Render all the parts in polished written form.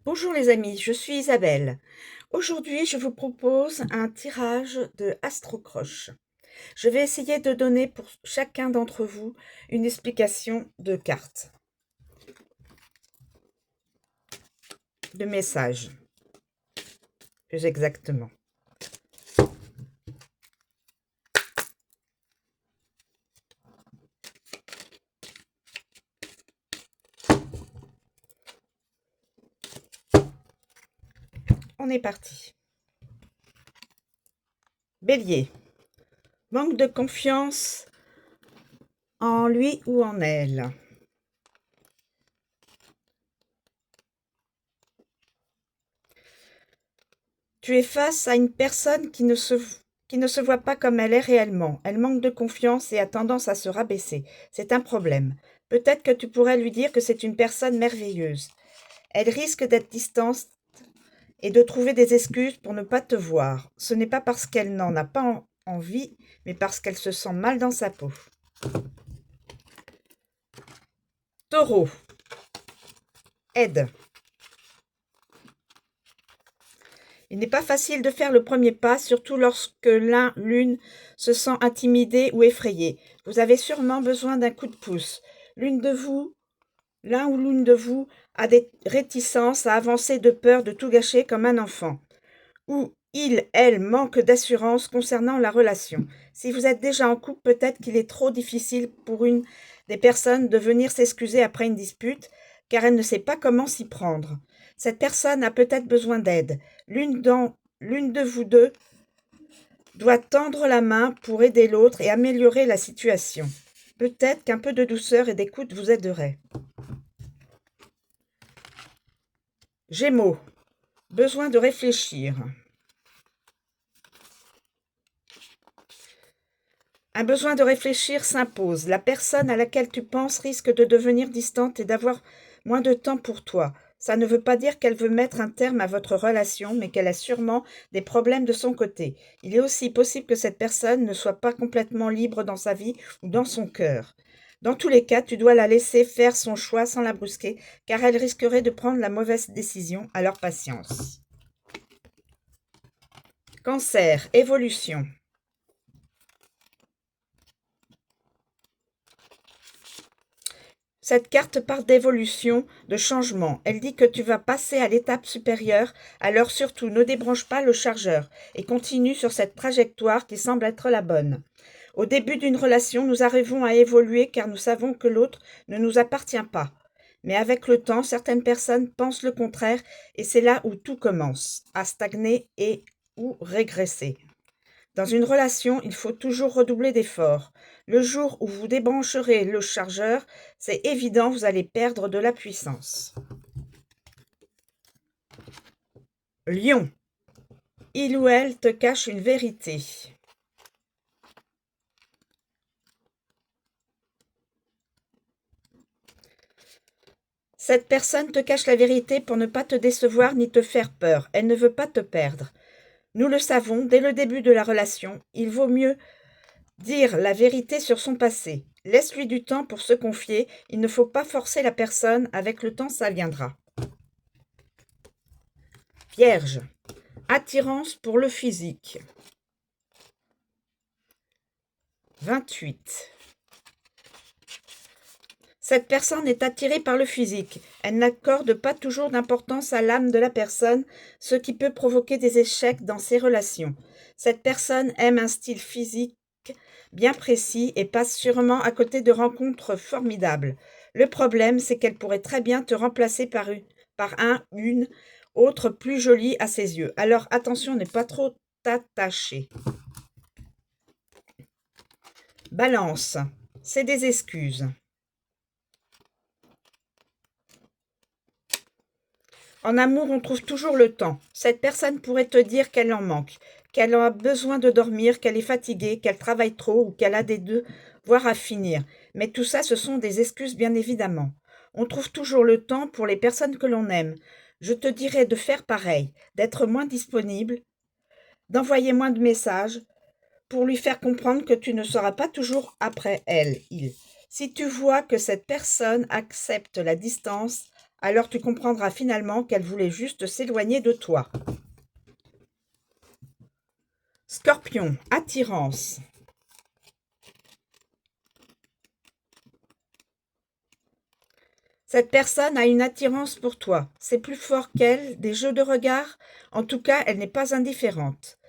Bonjour les amis, je suis Isabelle. Aujourd'hui, je vous propose un tirage de Astrocroche. Je vais essayer de donner pour chacun d'entre vous une explication de carte, de message, plus exactement. On est parti. Bélier. Manque de confiance en lui ou en elle. Tu es face à une personne qui ne se voit pas comme elle est réellement. Elle manque de confiance et a tendance à se rabaisser. C'est un problème. Peut-être que tu pourrais lui dire que c'est une personne merveilleuse. Elle risque d'être distante et de trouver des excuses pour ne pas te voir. Ce n'est pas parce qu'elle n'en a pas envie, mais parce qu'elle se sent mal dans sa peau. Taureau. Aide. Il n'est pas facile de faire le premier pas, surtout lorsque l'une se sent intimidée ou effrayée. Vous avez sûrement besoin d'un coup de pouce. L'un ou l'une de vous a des réticences à avancer de peur de tout gâcher comme un enfant. Ou elle manque d'assurance concernant la relation. Si vous êtes déjà en couple, peut-être qu'il est trop difficile pour une des personnes de venir s'excuser après une dispute, car elle ne sait pas comment s'y prendre. Cette personne a peut-être besoin d'aide. L'une de vous deux doit tendre la main pour aider l'autre et améliorer la situation. Peut-être qu'un peu de douceur et d'écoute vous aiderait. Gémeaux. Besoin de réfléchir. Un besoin de réfléchir s'impose. La personne à laquelle tu penses risque de devenir distante et d'avoir moins de temps pour toi. Ça ne veut pas dire qu'elle veut mettre un terme à votre relation, mais qu'elle a sûrement des problèmes de son côté. Il est aussi possible que cette personne ne soit pas complètement libre dans sa vie ou dans son cœur. Dans tous les cas, tu dois la laisser faire son choix sans la brusquer, car elle risquerait de prendre la mauvaise décision. Alors patience. Cancer, évolution. Cette carte parle d'évolution, de changement. Elle dit que tu vas passer à l'étape supérieure, alors surtout ne débranche pas le chargeur et continue sur cette trajectoire qui semble être la bonne. Au début d'une relation, nous arrivons à évoluer car nous savons que l'autre ne nous appartient pas. Mais avec le temps, certaines personnes pensent le contraire et c'est là où tout commence, à stagner et ou régresser. Dans une relation, il faut toujours redoubler d'efforts. Le jour où vous débrancherez le chargeur, c'est évident, vous allez perdre de la puissance. Lion. Il ou elle te cache une vérité. Cette personne te cache la vérité pour ne pas te décevoir ni te faire peur. Elle ne veut pas te perdre. Nous le savons, dès le début de la relation, il vaut mieux dire la vérité sur son passé. Laisse-lui du temps pour se confier. Il ne faut pas forcer la personne. Avec le temps, ça viendra. Vierge. Attirance pour le physique. 28. Cette personne est attirée par le physique. Elle n'accorde pas toujours d'importance à l'âme de la personne, ce qui peut provoquer des échecs dans ses relations. Cette personne aime un style physique bien précis et passe sûrement à côté de rencontres formidables. Le problème, c'est qu'elle pourrait très bien te remplacer par une autre plus jolie à ses yeux. Alors attention, ne pas trop t'attacher. Balance, c'est des excuses. En amour, on trouve toujours le temps. Cette personne pourrait te dire qu'elle en manque, qu'elle a besoin de dormir, qu'elle est fatiguée, qu'elle travaille trop ou qu'elle a des devoirs à finir. Mais tout ça, ce sont des excuses bien évidemment. On trouve toujours le temps pour les personnes que l'on aime. Je te dirais de faire pareil, d'être moins disponible, d'envoyer moins de messages pour lui faire comprendre que tu ne seras pas toujours après elle, il. Si tu vois que cette personne accepte la distance, Alors tu comprendras finalement qu'elle voulait juste s'éloigner de toi. Scorpion, attirance. Cette personne a une attirance pour toi. C'est plus fort qu'elle, des jeux de regard. En tout cas, elle n'est pas indifférente.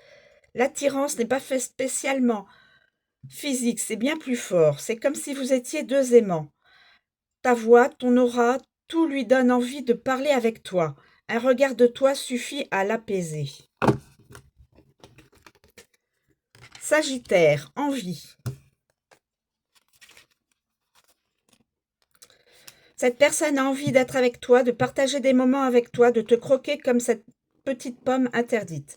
L'attirance n'est pas fait spécialement physique, c'est bien plus fort. C'est comme si vous étiez deux aimants. Ta voix, ton aura, tout lui donne envie de parler avec toi. Un regard de toi suffit à l'apaiser. Sagittaire, envie. Cette personne a envie d'être avec toi, de partager des moments avec toi, de te croquer comme cette petite pomme interdite.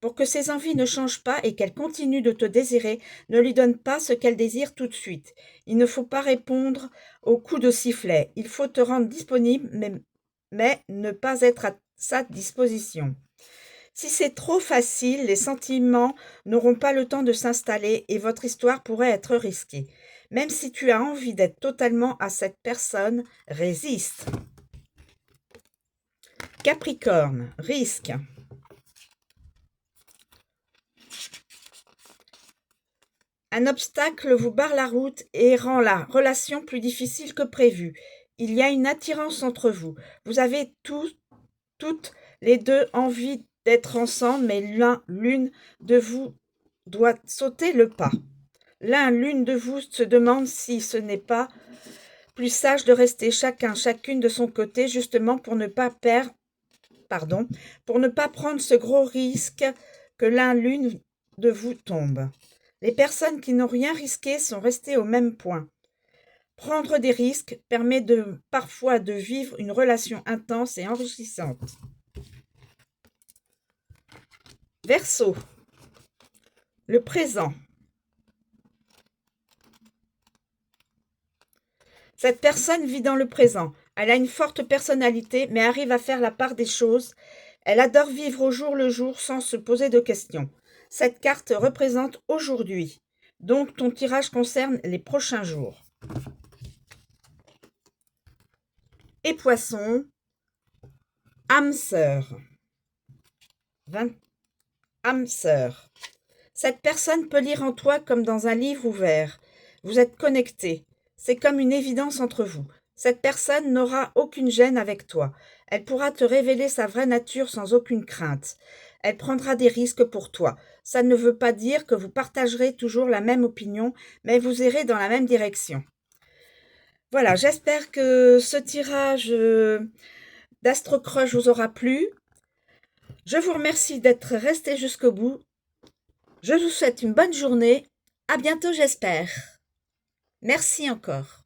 Pour que ses envies ne changent pas et qu'elle continue de te désirer, ne lui donne pas ce qu'elle désire tout de suite. Il ne faut pas répondre au coup de sifflet. Il faut te rendre disponible, mais ne pas être à sa disposition. Si c'est trop facile, les sentiments n'auront pas le temps de s'installer et votre histoire pourrait être risquée. Même si tu as envie d'être totalement à cette personne, résiste. Capricorne, risque. Un obstacle vous barre la route et rend la relation plus difficile que prévu. Il y a une attirance entre vous. Vous avez toutes les deux envie d'être ensemble, mais l'une de vous doit sauter le pas. L'une de vous se demande si ce n'est pas plus sage de rester chacune de son côté, justement pour ne pas prendre ce gros risque que l'une de vous tombe. Les personnes qui n'ont rien risqué sont restées au même point. Prendre des risques permet parfois de vivre une relation intense et enrichissante. Verseau, le présent. Cette personne vit dans le présent. Elle a une forte personnalité, mais arrive à faire la part des choses. Elle adore vivre au jour le jour sans se poser de questions. Cette carte représente aujourd'hui. Donc ton tirage concerne les prochains jours. Et Poisson, âme sœur. Âme sœur. Cette personne peut lire en toi comme dans un livre ouvert. Vous êtes connectés. C'est comme une évidence entre vous. Cette personne n'aura aucune gêne avec toi. Elle pourra te révéler sa vraie nature sans aucune crainte. Elle prendra des risques pour toi. Ça ne veut pas dire que vous partagerez toujours la même opinion, mais vous irez dans la même direction. Voilà, j'espère que ce tirage d'Astro Crush vous aura plu. Je vous remercie d'être resté jusqu'au bout. Je vous souhaite une bonne journée. À bientôt, j'espère. Merci encore.